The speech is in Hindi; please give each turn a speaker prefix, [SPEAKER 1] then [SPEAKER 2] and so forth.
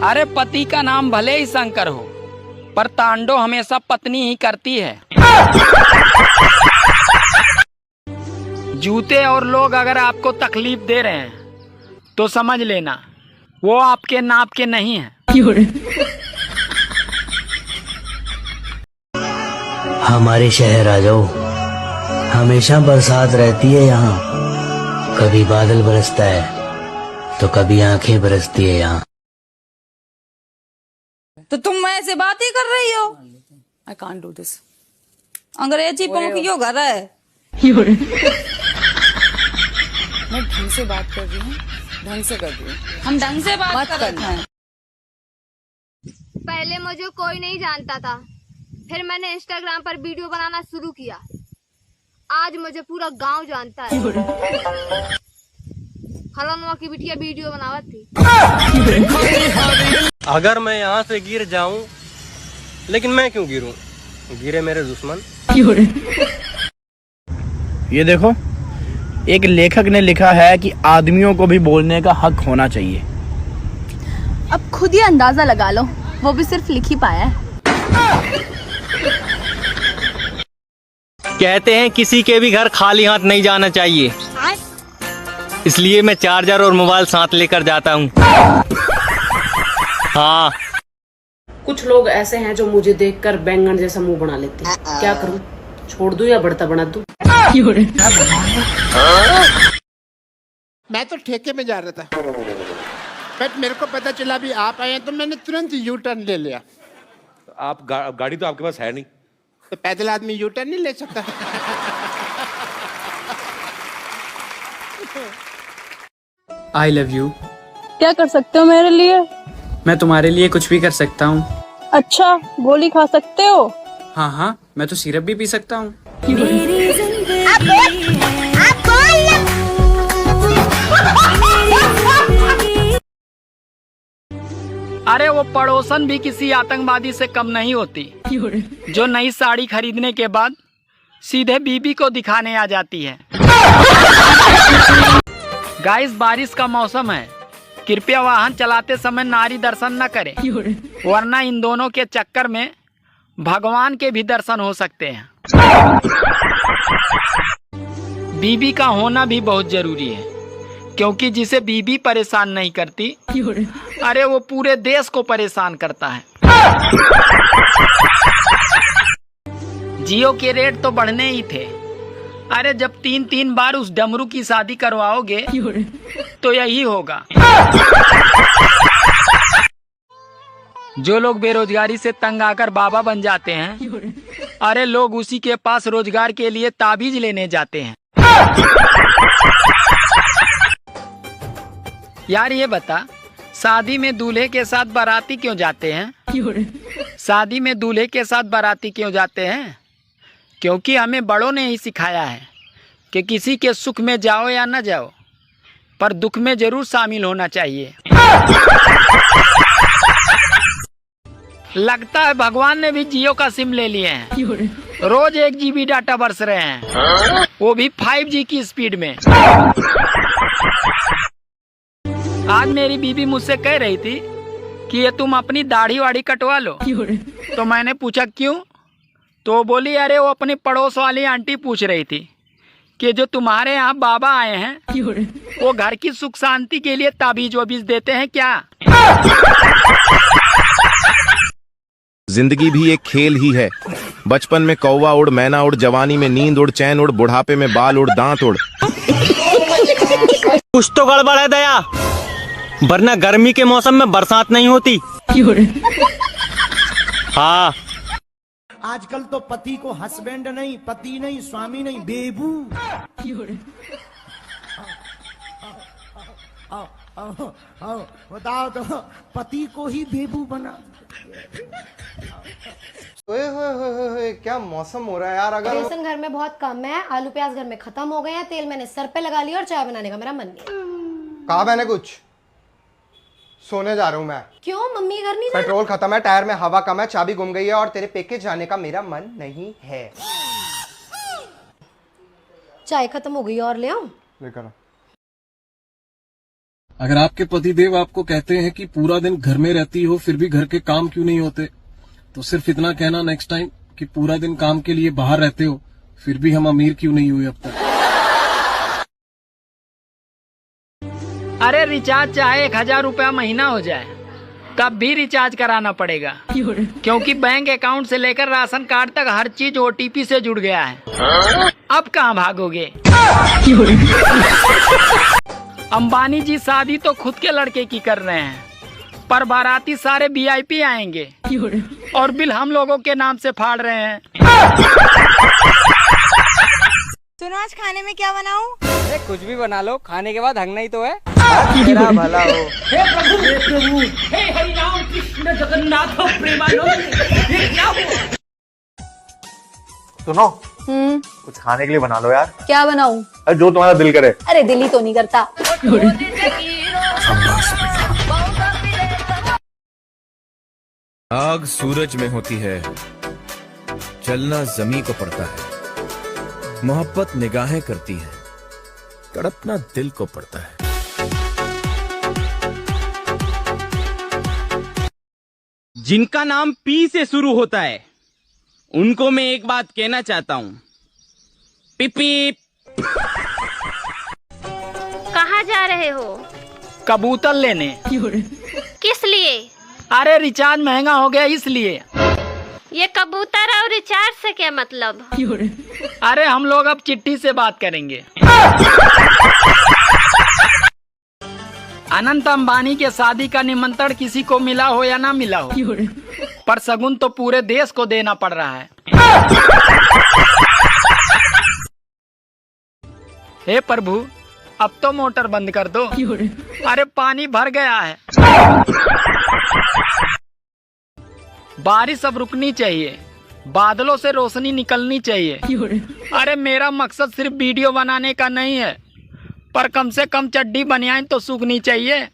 [SPEAKER 1] अरे पति का नाम भले ही शंकर हो, पर तांडव हमेशा पत्नी ही करती है। जूते और लोग अगर आपको तकलीफ दे रहे हैं तो समझ लेना वो आपके नाप के नहीं हैं।
[SPEAKER 2] हमारे शहर आ जाओ, हमेशा बरसात रहती है यहाँ। कभी बादल बरसता है तो कभी आंखें बरसती है यहाँ।
[SPEAKER 3] तो तुम ऐसे बात ही कर रही हो। I can't do this. अंग्रेजी पंखियों घर है। मैं ढंग से बात कर रही हूँ, ढंग से कर रही हूँ। हम ढंग से बात कर रहे हैं।
[SPEAKER 4] पहले मुझे कोई नहीं जानता था, फिर मैंने इंस्टाग्राम पर वीडियो बनाना शुरू किया। आज मुझे पूरा गांव जानता है। फलानुआ की बिटिया वीडियो बनावत थी।
[SPEAKER 5] अगर मैं यहाँ से गिर जाऊं, लेकिन मैं क्यों गिरूं? गिरे मेरे दुश्मन।
[SPEAKER 6] ये देखो, एक लेखक ने लिखा है कि आदमियों को भी बोलने का हक होना चाहिए।
[SPEAKER 7] अब खुद ही अंदाजा लगा लो, वो भी सिर्फ लिख ही पाया है।
[SPEAKER 5] कहते हैं किसी के भी घर खाली हाथ नहीं जाना चाहिए, इसलिए मैं चार्जर और मोबाइल साथ लेकर जाता हूँ। हाँ,
[SPEAKER 8] कुछ लोग ऐसे हैं जो मुझे देखकर बैंगन जैसा मुंह बना लेते हैं। क्या करूं? छोड़ दूं या बढ़ता बना दूं?
[SPEAKER 9] मैं तो ठेके में जा रहा था, बट मेरे को पता चला भी आप आए हैं तो मैंने तुरंत यू टर्न ले लिया।
[SPEAKER 10] आप गाड़ी तो आपके पास है नहीं,
[SPEAKER 9] तो पैदल आदमी यू टर्न नहीं ले सकता।
[SPEAKER 1] I love you.
[SPEAKER 7] क्या कर सकते हो मेरे लिए?
[SPEAKER 1] मैं तुम्हारे लिए कुछ भी कर सकता हूँ।
[SPEAKER 7] अच्छा, गोली खा सकते हो?
[SPEAKER 1] हाँ हाँ, मैं तो सिरप भी पी सकता हूँ। अरे वो पड़ोसन भी किसी आतंकवादी से कम नहीं होती, जो नई साड़ी खरीदने के बाद सीधे बीबी को दिखाने आ जाती है। गाइस, बारिश का मौसम है, कृपया वाहन चलाते समय नारी दर्शन न करें, वरना इन दोनों के चक्कर में भगवान के भी दर्शन हो सकते हैं। बीबी का होना भी बहुत जरूरी है, क्योंकि जिसे बीबी परेशान नहीं करती, अरे वो पूरे देश को परेशान करता है। जियो के रेट तो बढ़ने ही थे। अरे जब 3-3 बार उस डमरू की शादी करवाओगे तो यही होगा। जो लोग बेरोजगारी से तंग आकर बाबा बन जाते हैं, अरे लोग उसी के पास रोजगार के लिए ताबीज लेने जाते हैं। यार ये बता, शादी में दूल्हे के साथ बाराती क्यों जाते हैं? शादी में दूल्हे के साथ बाराती क्यों जाते हैं? क्योंकि हमें बड़ों ने ही सिखाया है कि किसी के सुख में जाओ या न जाओ, पर दुख में जरूर शामिल होना चाहिए। लगता है भगवान ने भी जियो का सिम ले लिए हैं। रोज 1 GB डाटा बरस रहे हैं, वो भी 5G की स्पीड में। आज मेरी बीबी मुझसे कह रही थी कि ये तुम अपनी दाढ़ी वाड़ी कटवा लो, तो मैंने पूछा क्यों? तो वो बोली, अरे वो अपनी पड़ोस वाली आंटी पूछ रही थी कि जो तुम्हारे यहाँ बाबा आए हैं वो घर की सुख शांति के लिए ताबीज वबीज देते हैं क्या?
[SPEAKER 11] जिंदगी भी एक खेल ही है। बचपन में कौवा उड़, मैना उड़, जवानी में नींद उड़, चैन उड़, बुढ़ापे में बाल उड़, दांत उड़।
[SPEAKER 5] कुछ तो गड़बड़ है दया, वरना गर्मी के मौसम में बरसात नहीं होती। हाँ,
[SPEAKER 2] आजकल तो पति को हस्बैंड नहीं, पति नहीं, स्वामी नहीं, बेबू। बताओ तो, पति को ही बेबू बना।
[SPEAKER 12] ओए क्या मौसम हो रहा है यार। अगर
[SPEAKER 4] बेसन घर में बहुत कम है, आलू प्याज घर में खत्म हो गए हैं, तेल मैंने सर पे लगा लिया और चाय बनाने का मेरा मन नहीं।
[SPEAKER 12] कहा मैंने कुछ? सोने जा रहा हूँ मैं।
[SPEAKER 4] क्यों? मम्मी घर नहीं जाना?
[SPEAKER 12] पेट्रोल खत्म है, टायर में हवा कम है, चाबी गुम गई है और तेरे पेके जाने का मेरा मन नहीं है।
[SPEAKER 4] चाय खत्म हो गई और ले आऊं?
[SPEAKER 12] लेकर
[SPEAKER 13] अगर आपके पतिदेव आपको कहते हैं कि पूरा दिन घर में रहती हो फिर भी घर के काम क्यों नहीं होते, तो सिर्फ इतना कहना नेक्स्ट टाइम कि पूरा दिन काम के लिए बाहर रहते हो फिर भी हम अमीर क्यों नहीं हुए अब तक।
[SPEAKER 1] अरे रिचार्ज चाहे 1000 रुपया महीना हो जाए तब भी रिचार्ज कराना पड़ेगा, क्योंकि बैंक अकाउंट से लेकर राशन कार्ड तक हर चीज OTP से जुड़ गया है। अब कहाँ भागोगे? अंबानी जी शादी तो खुद के लड़के की कर रहे हैं, पर बाराती सारे VIP आएंगे और बिल हम लोगों के नाम से फाड़ रहे हैं।
[SPEAKER 14] सुनो आज खाने में क्या बनाऊं?
[SPEAKER 5] अरे कुछ भी बना लो, खाने के बाद हंगना ही तो है।
[SPEAKER 14] तेरा भला हो।
[SPEAKER 5] हे प्रभु, हे हरि राम कृष्ण जगन्नाथ प्रेमानंद, ये क्या हुआ?
[SPEAKER 15] सुनो, कुछ खाने के लिए बना लो यार।
[SPEAKER 14] क्या बनाऊं?
[SPEAKER 15] अरे जो तुम्हारा दिल करे।
[SPEAKER 14] अरे दिल ही तो नहीं करता।
[SPEAKER 11] आग सूरज में होती है, जलना जमी को पड़ता है। मोहब्बत निगाहें करती है, तड़पना दिल को पड़ता है।
[SPEAKER 6] जिनका नाम पी से शुरू होता है उनको मैं एक बात कहना चाहता हूँ, पिपी।
[SPEAKER 4] कहाँ जा रहे हो?
[SPEAKER 1] कबूतर लेने।
[SPEAKER 4] किस लिए?
[SPEAKER 1] अरे रिचार्ज महंगा हो गया इसलिए।
[SPEAKER 4] ये कबूतर और रिचार्ज से क्या मतलब?
[SPEAKER 1] अरे हम लोग अब चिट्ठी से बात करेंगे। अनंत अंबानी के शादी का निमंत्रण किसी को मिला हो या ना मिला हो, पर शगुन तो पूरे देश को देना पड़ रहा है। हे प्रभु, अब तो मोटर बंद कर दो। अरे पानी भर गया है। बारिश अब रुकनी चाहिए, बादलों से रोशनी निकलनी चाहिए। अरे मेरा मकसद सिर्फ वीडियो बनाने का नहीं है, पर कम से कम चड्डी बनियान तो सूखनी चाहिए।